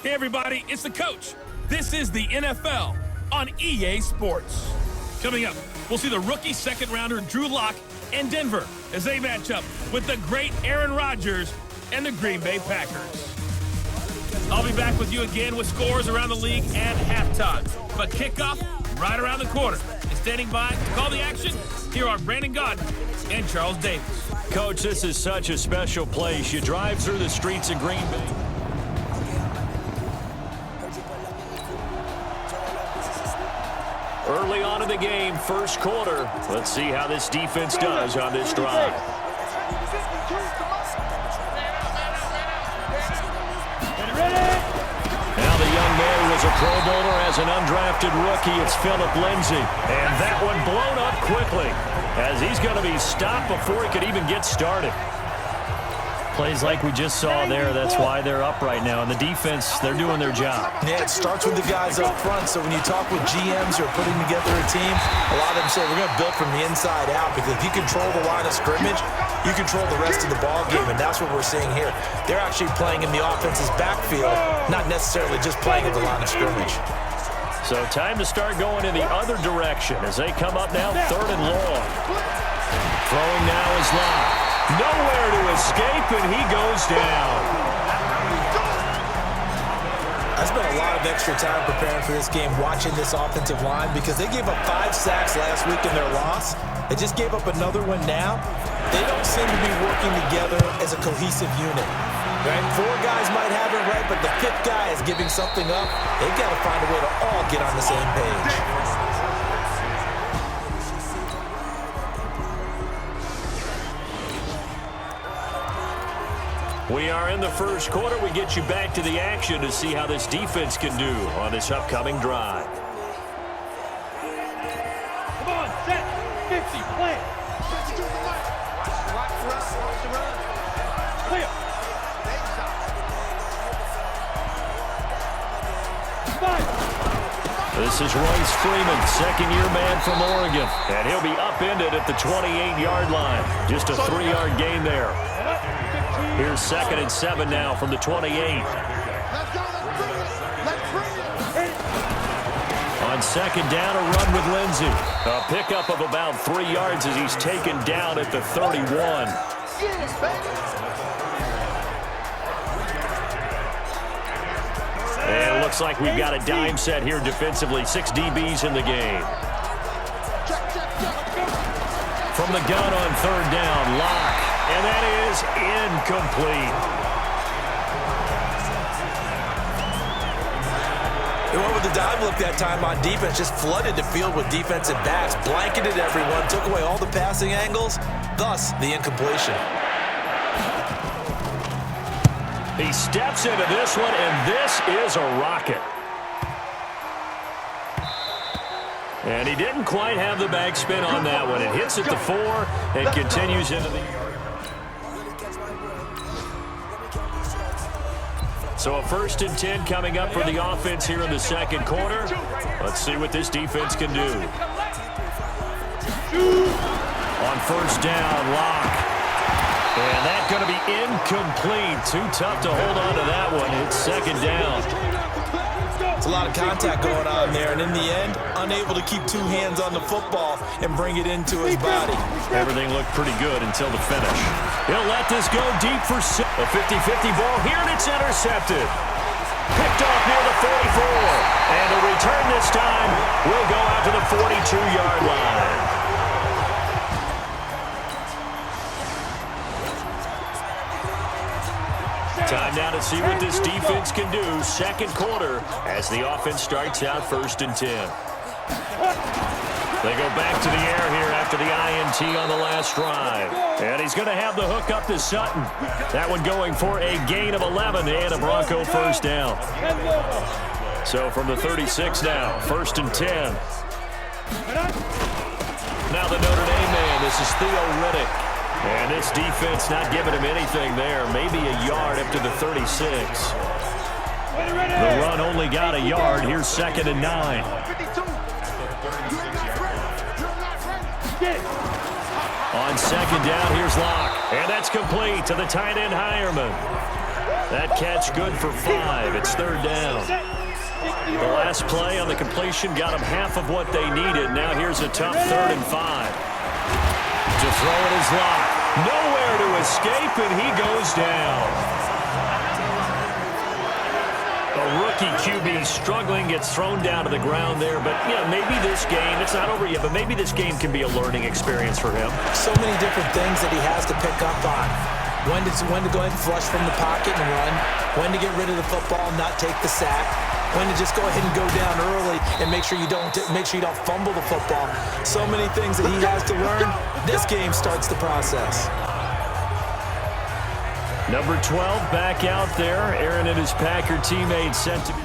Hey, everybody, it's the coach. This is the NFL on EA Sports. Coming up, we'll see the rookie second-rounder Drew Lock in Denver as they match up with the great Aaron Rodgers and the Green Bay Packers. I'll be back with you again with scores around the league and halftime. But kickoff right around the corner. And standing by to call the action, here are Brandon Godden and Charles Davis. Coach, this is such a special place. You drive through the streets of Green Bay. Early on in the game, first quarter. Let's see how this defense does on this drive. Now the young man was a Pro Bowler as an undrafted rookie. It's Phillip Lindsay. And that one blown up quickly as he's going to be stopped before he could even get started. Plays like we just saw there, that's why they're up right now. And the defense, they're doing their job. Yeah, it starts with the guys up front. So when you talk with GMs who are putting together a team, a lot of them say we're going to build from the inside out, because if you control the line of scrimmage, you control the rest of the ball game, and that's what we're seeing here. They're actually playing in the offense's backfield, not necessarily just playing at the line of scrimmage. So time to start going in the other direction as they come up now, third and long. Throwing now is Lock. Nowhere to escape, and he goes down. I spent a lot of extra time preparing for this game, watching this offensive line, because they gave up 5 sacks last week in their loss. They just gave up another one now. They don't seem to be working together as a cohesive unit. Right? 4 guys might have it right, but the 5th guy is giving something up. They've got to find a way to all get on the same page. We are in the first quarter. We get you back to the action to see how this defense can do on this upcoming drive. Come on, set, 50, play. Clear. This is Royce Freeman, second-year man from Oregon, and he'll be upended at the 28-yard line. Just a 3-yard gain there. Here's 2nd and 7 now from the 28. On second down, a run with Lindsay. A pickup of about 3 yards as he's taken down at the 31. And it looks like we've got a dime set here defensively. 6 DBs in the game. From the gun on third down, Lock. And that is incomplete. They went with the dive look that time on defense, just flooded the field with defensive backs, blanketed everyone, took away all the passing angles, thus the incompletion. He steps into this one, and this is a rocket. And he didn't quite have the backspin on that one. It hits at the 4 and continues into the... So a 1st and 10 coming up for the offense here in the second quarter. Let's see what this defense can do. On first down, Lock. And that's going to be incomplete. Too tough to hold on to that one. It's second down. It's a lot of contact going on there, and in the end, unable to keep 2 hands on the football and bring it into his body. Everything looked pretty good until the finish. He'll let this go deep for a 50-50 ball here, and it's intercepted. Picked off near the 44. And a return this time will go out to the 42-yard line. Time now to see what this defense can do. Second quarter as the offense starts out 1st and 10. They go back to the air here after the INT on the last drive. And he's going to have the hook up to Sutton. That one going for a gain of 11 and a Bronco first down. So from the 36 now, 1st and 10. Now the Notre Dame man, this is Theo Riddick. And this defense not giving him anything there. Maybe a yard up to the 36. The run only got a yard. Here's 2nd and 9. On second down, here's Lock. And that's complete to the tight end, Hireman. That catch good for 5. It's third down. The last play on the completion got them half of what they needed. Now here's a tough 3rd and 5. To throw it is Lock. Nowhere to escape, and he goes down. A rookie QB struggling, gets thrown down to the ground there. But, yeah, maybe this game, it's not over yet, but maybe this game can be a learning experience for him. So many different things that he has to pick up on. When to go ahead and flush from the pocket and run. When to get rid of the football and not take the sack. When to just go ahead and go down early and make sure you don't fumble the football. So many things that he has to learn. This game starts the process. Number 12 back out there. Aaron and his Packer teammates set to be.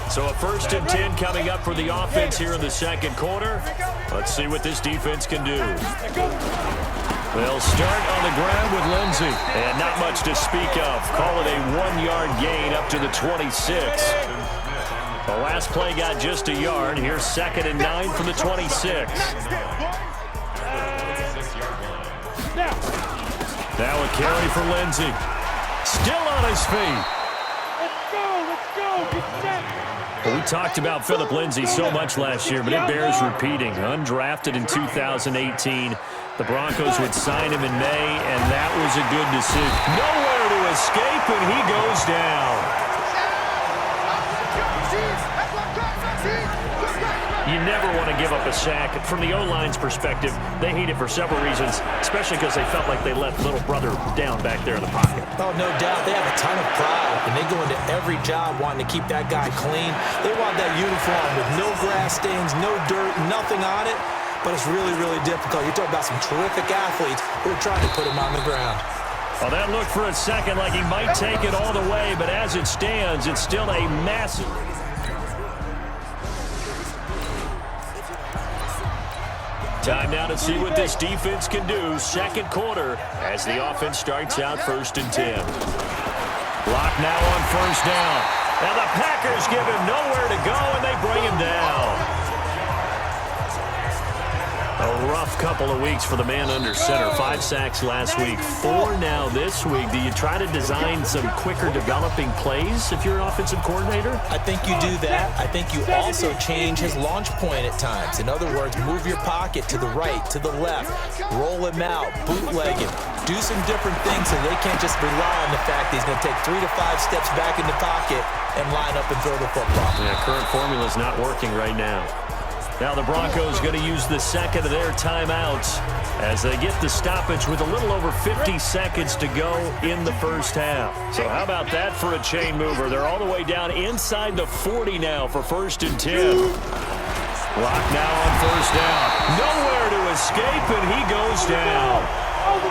So a 1st and 10 coming up for the offense here in the second quarter. Let's see what this defense can do. They'll start on the ground with Lindsey. And not much to speak of. Call it a 1-yard gain up to the 26. The last play got just a yard. Here's 2nd and 9 from the 26. Now a carry for Lindsey. Still on his feet. Let's go, get set. Well, we talked about Philip Lindsay so much last year, but it bears repeating. Undrafted in 2018. The Broncos would sign him in May, and that was a good decision. Nowhere to escape, and he goes down. You never want to give up a sack. From the O-line's perspective, they hate it for several reasons, especially because they felt like they let little brother down back there in the pocket. Oh, no doubt. They have a ton of pride, and they go into every job wanting to keep that guy clean. They want that uniform with no grass stains, no dirt, nothing on it. But it's really, really difficult. You're talking about some terrific athletes who are trying to put him on the ground. Well, that looked for a second like he might take it all the way, but as it stands, it's still a massive... Time now to see what this defense can do. Second quarter as the offense starts out 1st and 10. Lock now on 1st down. Now the Packers give him nowhere to go, and they bring him down. A rough couple of weeks for the man under center. 5 sacks last week, 4 now this week. Do you try to design some quicker developing plays if you're an offensive coordinator? I think you do that. I think you also change his launch point at times. In other words, move your pocket to the right, to the left, roll him out, bootleg him. Do some different things so they can't just rely on the fact that he's going to take 3 to 5 steps back in the pocket and line up and throw the football. Yeah, current formula is not working right now. Now the Broncos going to use the second of their timeouts as they get the stoppage with a little over 50 seconds to go in the first half. So how about that for a chain mover? They're all the way down inside the 40 now for 1st and 10. Lock now on 1st down. Nowhere to escape, and he goes down.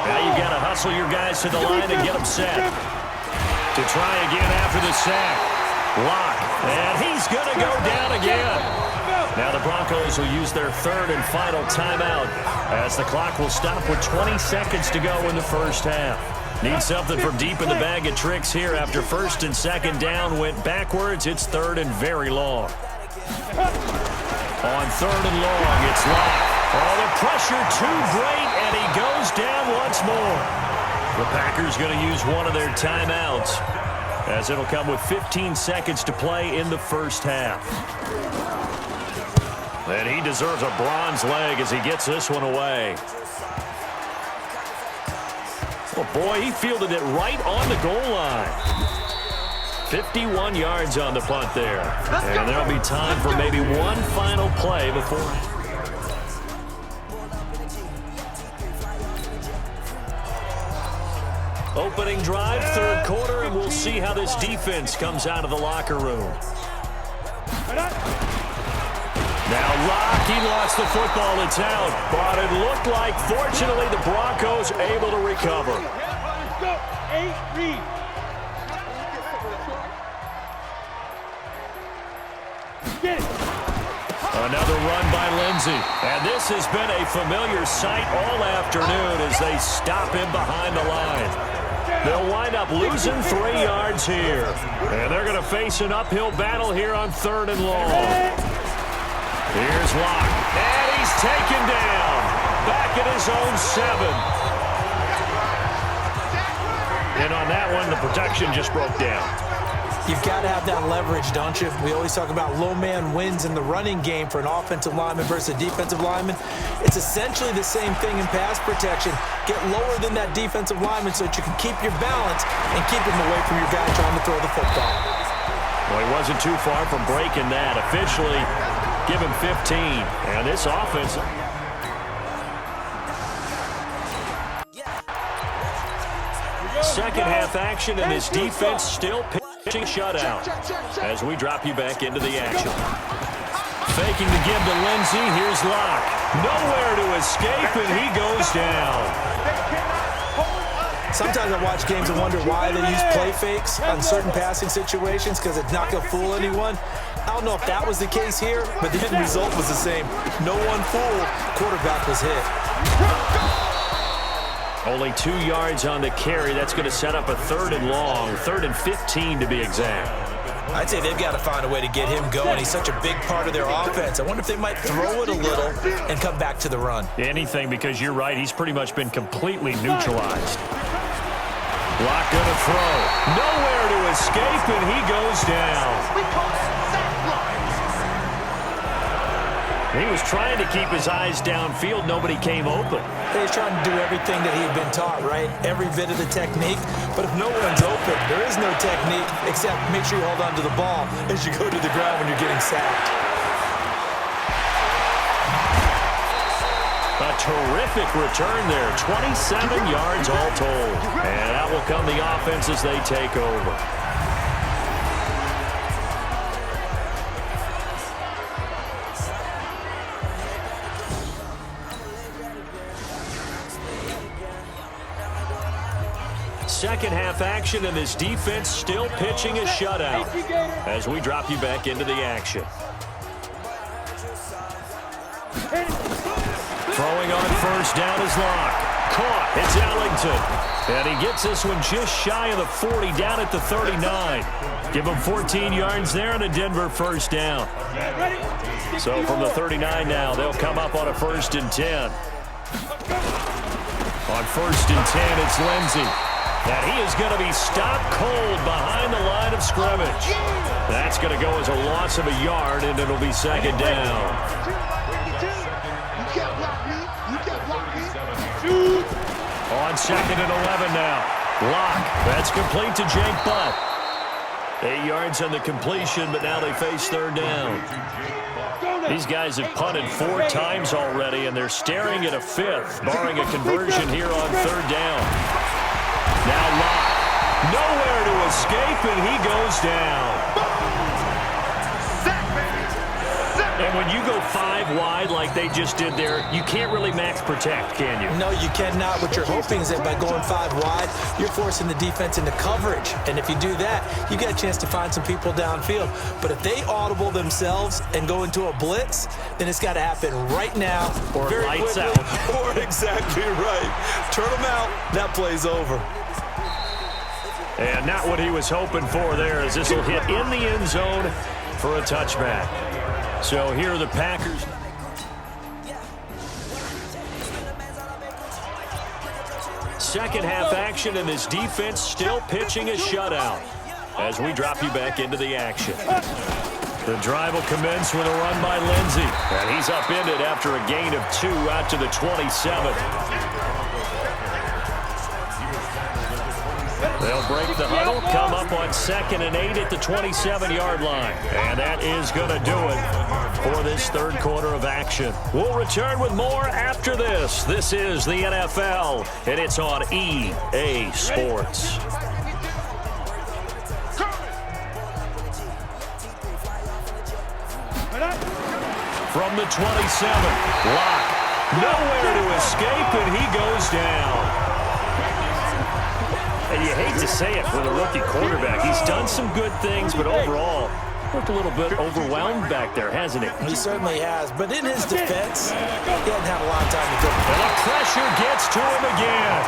Now you've got to hustle your guys to the line and get them set. To try again after the sack. Lock, and he's going to go down again. Now the Broncos will use their 3rd and final timeout as the clock will stop with 20 seconds to go in the first half. Need something from deep in the bag of tricks here after 1st and 2nd down went backwards. It's 3rd and very long. On 3rd and long, it's Lock. Oh, the pressure too great, and he goes down once more. The Packers going to use one of their timeouts as it'll come with 15 seconds to play in the first half. And he deserves a bronze leg as he gets this one away. Oh, boy, he fielded it right on the goal line. 51 yards on the punt there. And there'll be time for maybe one final play before... Opening drive, 3rd quarter, and we'll see how this defense comes out of the locker room. Now Lock, he lost the football, it's out. But it looked like, fortunately, the Broncos able to recover. Let's go, 8 read. Get it. Another run by Lindsey. And this has been a familiar sight all afternoon as they stop him behind the line. They'll wind up losing 3 yards here. And they're going to face an uphill battle here on 3rd and long. Here's Lock. And he he's taken down. Back at his own 7. And on that one, the protection just broke down. You've got to have that leverage, don't you? We always talk about low man wins in the running game for an offensive lineman versus a defensive lineman. It's essentially the same thing in pass protection. Get lower than that defensive lineman so that you can keep your balance and keep him away from your guy trying to throw the football. Well, he wasn't too far from breaking that. Officially, give him 15. And this offense... Second half action, and this defense still pitching shutout as we drop you back into the action. Faking the give to Lindsey. Here's Locke. Nowhere to escape, and he goes down. Sometimes I watch games and wonder why they use play fakes on certain passing situations because it's not going to fool anyone. I don't know if that was the case here, but the end result was the same. No one fooled. Quarterback was hit. Only 2 yards on the carry. That's going to set up a 3rd and long, 3rd and 15 to be exact. I'd say they've got to find a way to get him going. He's such a big part of their offense. I wonder if they might throw it a little and come back to the run. Anything, because you're right. He's pretty much been completely neutralized. Locke going to throw. Nowhere to escape, and he goes down. He was trying to keep his eyes downfield. Nobody came open. He's trying to do everything that he had been taught, right? Every bit of the technique. But if no one's open, there is no technique except make sure you hold on to the ball as you go to the ground when you're getting sacked. A terrific return there. 27 yards all told. And out will come the offense as they take over. Second half action, and this defense still pitching a shutout as we drop you back into the action. Throwing on first down is Locke. Caught. It's Ellington. And he gets this one just shy of the 40, down at the 39. Give him 14 yards there and a Denver first down. So from the 39 now, they'll come up on a 1st and 10. On 1st and 10, it's Lindsey. And he is going to be stopped cold behind the line of scrimmage. That's going to go as a loss of a yard, and it'll be 2nd down. On 2nd and 11 now. Locke. That's complete to Jake Butt. 8 yards on the completion, but now they face 3rd down. These guys have punted 4 times already, and they're staring at a 5th, barring a conversion here on 3rd down. Now Locke, nowhere to escape, and he goes down. And when you go 5 wide like they just did there, you can't really max protect, can you? No, you cannot. What you're hoping is that by going 5 wide, you're forcing the defense into coverage. And if you do that, you get a chance to find some people downfield. But if they audible themselves and go into a blitz, then it's got to happen right now. Or very lights quickly. out. Or exactly right. Turn them out. That play's over. And not what he was hoping for there, as this will hit in the end zone for a touchback. So here are the Packers. Second half action, and this defense still pitching a shutout as we drop you back into the action. The drive will commence with a run by Lindsey. And he's upended after a gain of 2 out to the 27. They'll break the huddle, come up on 2nd and 8 at the 27-yard line. And that is going to do it for this 3rd quarter of action. We'll return with more after this. This is the NFL, and it's on EA Sports. From the 27, Locke. Nowhere to escape, and he goes down. And you hate to say it for the rookie quarterback. He's done some good things, but overall, looked a little bit overwhelmed back there, hasn't he? He certainly has. But in his defense, he hasn't had a lot of time to go. And the pressure gets to him again.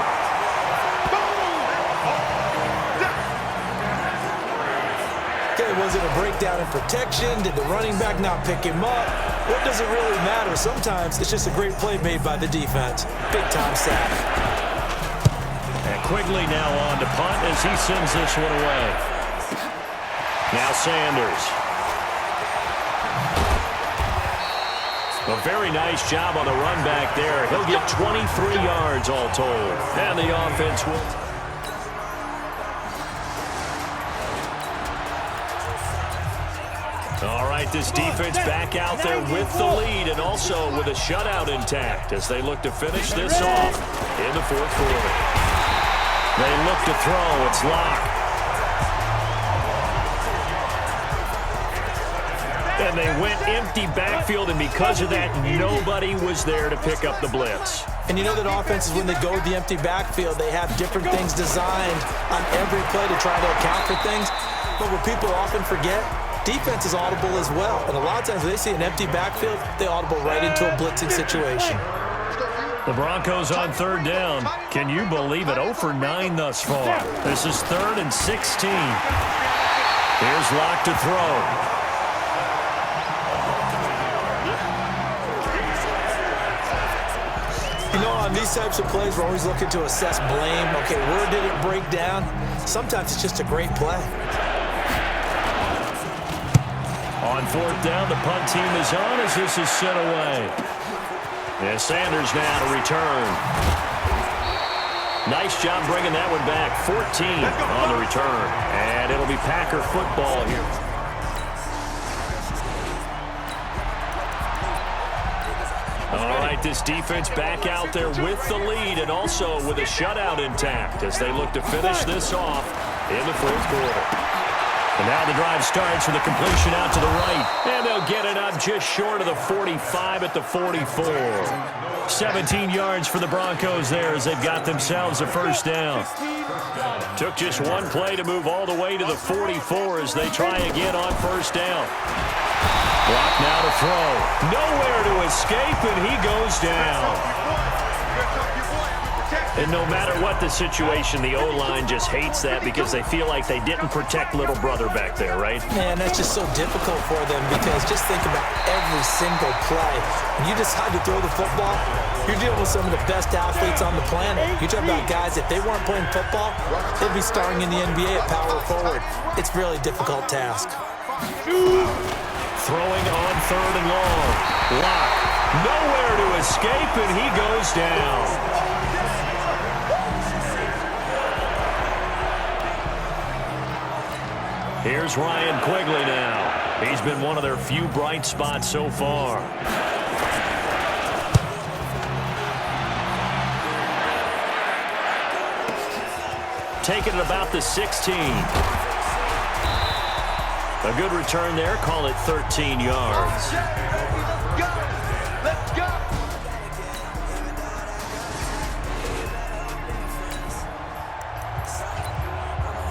Okay, Was it a breakdown in protection? Did the running back not pick him up? What does it really matter? Sometimes it's just a great play made by the defense. Big-time sack. And Quigley now on to punt as he sends this one away. Now Sanders. A very nice job on the run back there. He'll get 23 yards all told. And the offense will... All right, this defense back out there with the lead and also with a shutout intact as they look to finish this off in the fourth quarter. They look to throw. It's locked. And they went empty backfield, and because of that, nobody was there to pick up the blitz. And you know that offenses, when they go with the empty backfield, they have different things designed on every play to try to account for things. But what people often forget, defense is audible as well. And a lot of times when they see an empty backfield, they audible right into a blitzing situation. The Broncos on third down. Can you believe it? 0 for 9 thus far. This is 3rd and 16. Here's Locke to throw. You know, on these types of plays, we're always looking to assess blame. Okay, where did it break down? Sometimes it's just a great play. On fourth down, the punt team is on as this is sent away. And Sanders now to return. Nice job bringing that one back. 14 on the return. And it'll be Packer football here. All right, this defense back out there with the lead and also with a shutout intact as they look to finish this off in the fourth quarter. And now the drive starts with a completion out to the right. And they'll get it up just short of the 45 at the 44. 17 yards for the Broncos there as they've got themselves a first down. Took just one play to move all the way to the 44 as they try again on first down. Block now to throw. Nowhere to escape, and he goes down. And no matter what the situation, the O-line just hates that because they feel like they didn't protect little brother back there, right? Man, that's just so difficult for them because just think about every single play. When you decide to throw the football, you're dealing with some of the best athletes on the planet. You talk about guys, if they weren't playing football, they'd be starring in the NBA at power forward. It's a really difficult task. Throwing on third and long. Locke. Nowhere to escape, and he goes down. Here's Ryan Quigley now. He's been one of their few bright spots so far. Taking it about the 16. A good return there. Call it 13 yards. Let's go.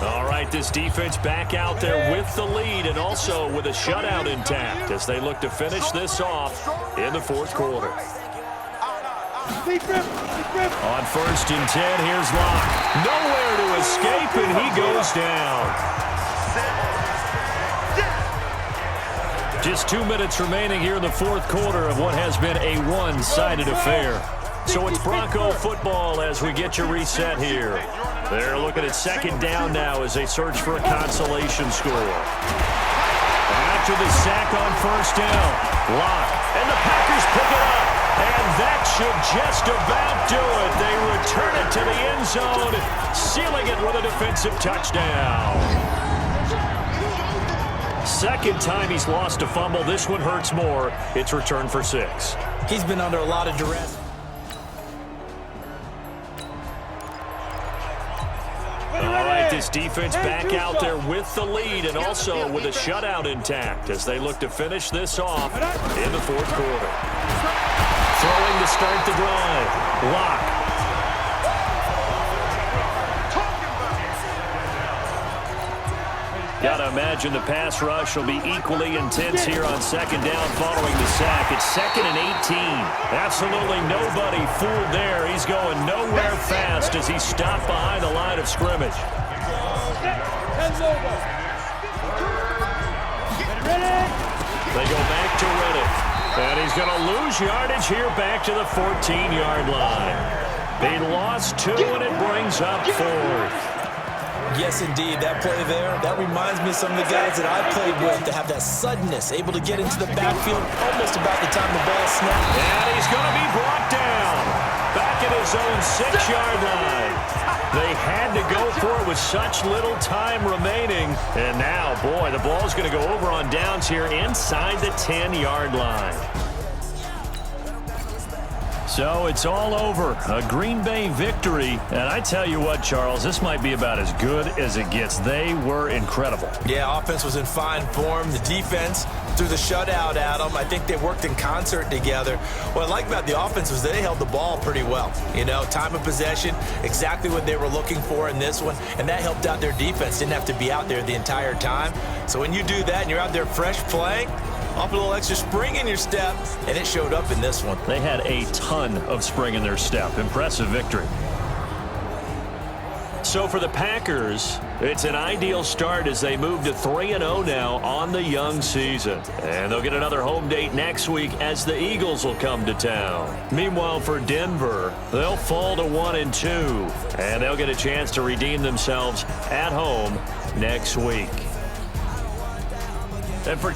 All right, this defense back out there with the lead and also with a shutout intact as they look to finish this off in the fourth quarter. On first and 10, here's Locke. Nowhere to escape, and he goes down. Just 2 minutes remaining here in the fourth quarter of what has been a one-sided affair. So it's Bronco football as we get you reset here. They're looking at second down now as they search for a consolation score. After the sack on first down, Locke, and the Packers pick it up. And that should just about do it. They return it to the end zone, sealing it with a defensive touchdown. Second time he's lost a fumble. This one hurts more. It's returned for 6. He's been under a lot of duress. All right, this defense back out there with the lead and also with a shutout intact as they look to finish this off in the fourth quarter. Throwing to start the drive. Locke. Gotta imagine the pass rush will be equally intense here on second down following the sack. It's 2nd and 18. Absolutely nobody fooled there. He's going nowhere fast as he's stopped behind the line of scrimmage. Ready? They go back to Riddick. And he's going to lose yardage here back to the 14-yard line. They lost 2, and it brings up 4th. Yes, indeed. That play there, that reminds me of some of the guys that I played with that have that suddenness, able to get into the backfield almost about the time the ball snapped. And he's going to be brought down back at his own 6-yard line. They had to go for it with such little time remaining. And now, boy, the ball's going to go over on downs here inside the 10-yard line. So it's all over. A Green Bay victory. And I tell you what, Charles, this might be about as good as it gets. They were incredible. Yeah, offense was in fine form. The defense threw the shutout at them. I think they worked in concert together. What I like about the offense was they held the ball pretty well. You know, time of possession, exactly what they were looking for in this one. And that helped out their defense. Didn't have to be out there the entire time. So when you do that and you're out there fresh playing, off a little extra spring in your step, and it showed up in this one. They had a ton of spring in their step. Impressive victory. So for the Packers, it's an ideal start as they move to 3-0 now on the young season. And they'll get another home date next week as the Eagles will come to town. Meanwhile, for Denver, they'll fall to 1-2, and they'll get a chance to redeem themselves at home next week. And for